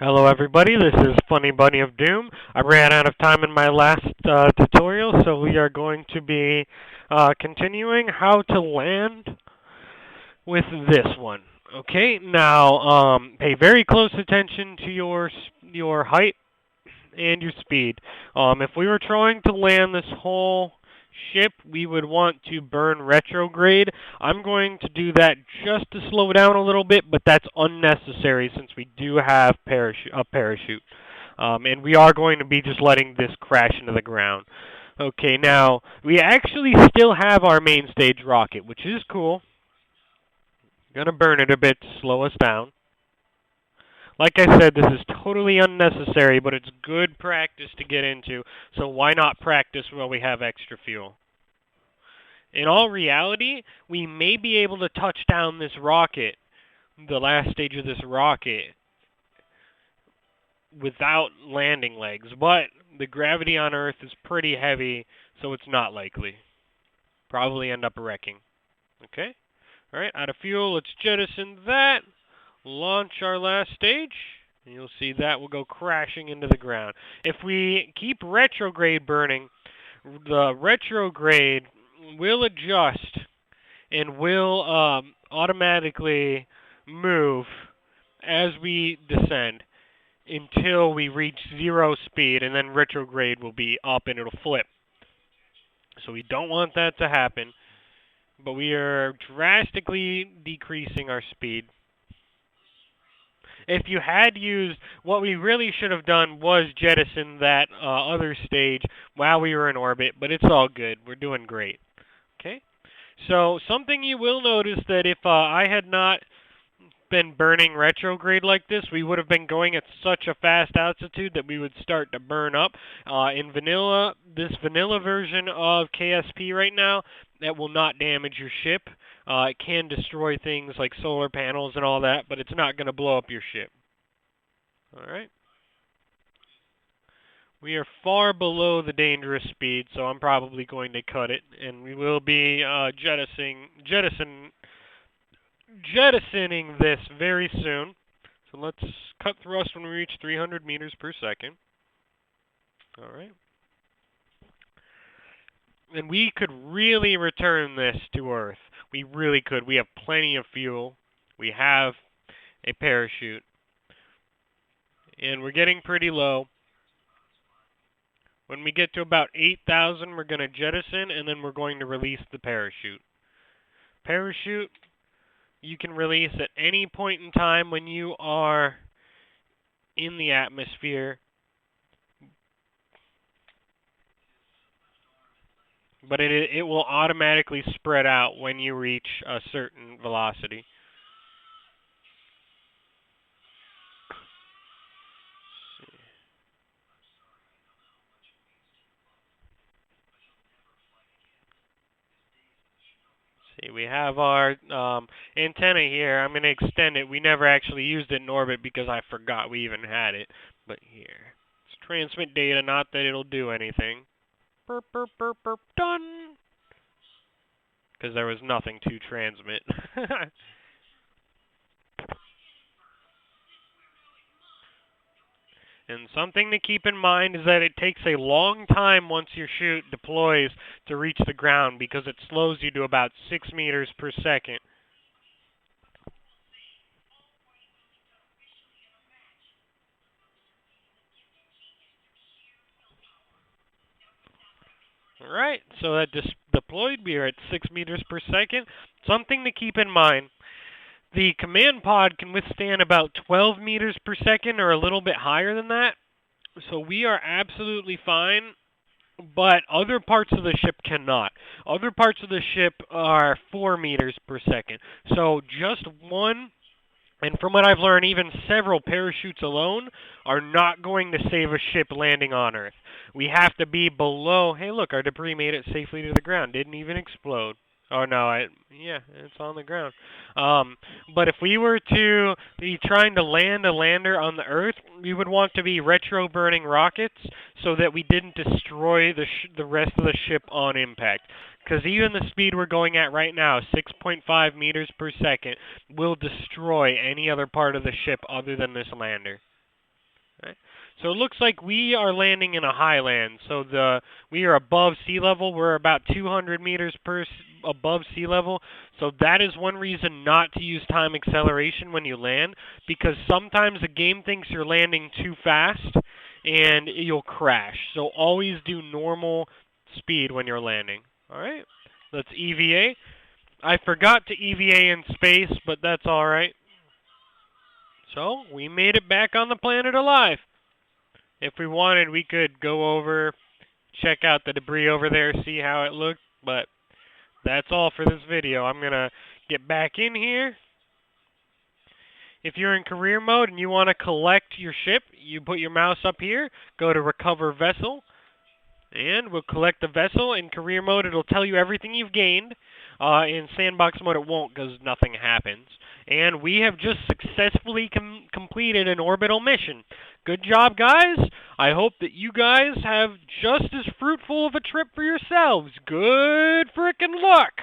Hello everybody, this is Funny Bunny of Doom. I ran out of time in my last tutorial, so we are going to be continuing how to land with this one. Okay, now pay very close attention to your height and your speed. If we were trying to land this whole ship, we would want to burn retrograde. I'm going to do that just to slow down a little bit, but that's unnecessary since we do have a parachute. And we are going to be just letting this crash into the ground. Okay, now, we actually still have our main stage rocket, which is cool. Gonna burn it a bit to slow us down. Like I said, this is totally unnecessary, but it's good practice to get into, so why not practice while we have extra fuel? In all reality, we may be able to touch down this rocket, the last stage of this rocket, without landing legs, but the gravity on Earth is pretty heavy, so it's not likely. Probably end up wrecking. Okay? Alright, out of fuel, let's jettison that. Launch our last stage, and you'll see that will go crashing into the ground. If we keep retrograde burning, the retrograde will adjust and will automatically move as we descend until we reach 0 speed, and then retrograde will be up and it'll flip. So we don't want that to happen, but we are drastically decreasing our speed. If you had used, what we really should have done was jettison that other stage while we were in orbit, but it's all good. We're doing great. Okay? So something you will notice that if I had not been burning retrograde like this, we would have been going at such a fast altitude that we would start to burn up. In vanilla, this vanilla version of KSP right now, that will not damage your ship. It can destroy things like solar panels and all that, but it's not going to blow up your ship. Alright. We are far below the dangerous speed, so I'm probably going to cut it, and we will be jettisoning this very soon. So let's cut thrust when we reach 300 meters per second. Alright. And we could really return this to Earth. We really could. We have plenty of fuel. We have a parachute. And we're getting pretty low. When we get to about 8,000, we're going to jettison, and then we're going to release the parachute. Parachute, you can release at any point in time when you are in the atmosphere. But it will automatically spread out when you reach a certain velocity. See, we have our antenna here. I'm going to extend it. We never actually used it in orbit because I forgot we even had it. But here, let's transmit data, not that it'll do anything. Burp, burp, burp, burp, done. Because there was nothing to transmit. And something to keep in mind is that it takes a long time once your chute deploys to reach the ground because it slows you to about 6 meters per second. Alright, so that deployed, we are at 6 meters per second. Something to keep in mind, the command pod can withstand about 12 meters per second or a little bit higher than that. So we are absolutely fine, but other parts of the ship cannot. Other parts of the ship are 4 meters per second. So just one, and from what I've learned, even several parachutes alone are not going to save a ship landing on Earth. We have to be below. Hey, look, our debris made it safely to the ground. Didn't even explode. Oh, no, yeah, it's on the ground. But if we were to be trying to land a lander on the Earth, we would want to be retro-burning rockets so that we didn't destroy the rest of the ship on impact. Because even the speed we're going at right now, 6.5 meters per second, will destroy any other part of the ship other than this lander. Okay. So it looks like we are landing in a highland. So we are above sea level. We're about 200 meters above sea level. So that is one reason not to use time acceleration when you land, because sometimes the game thinks you're landing too fast and you'll crash. So always do normal speed when you're landing. All right. Let's EVA. I forgot to EVA in space, but that's all right. So we made it back on the planet alive. If we wanted, we could go over, check out the debris over there, see how it looked, but that's all for this video. I'm going to get back in here. If you're in career mode and you want to collect your ship, you put your mouse up here, go to recover vessel, and we'll collect the vessel. In career mode, it'll tell you everything you've gained. In sandbox mode, it won't because nothing happens. And we have just successfully completed an orbital mission. Good job, guys. I hope that you guys have just as fruitful of a trip for yourselves. Good frickin' luck!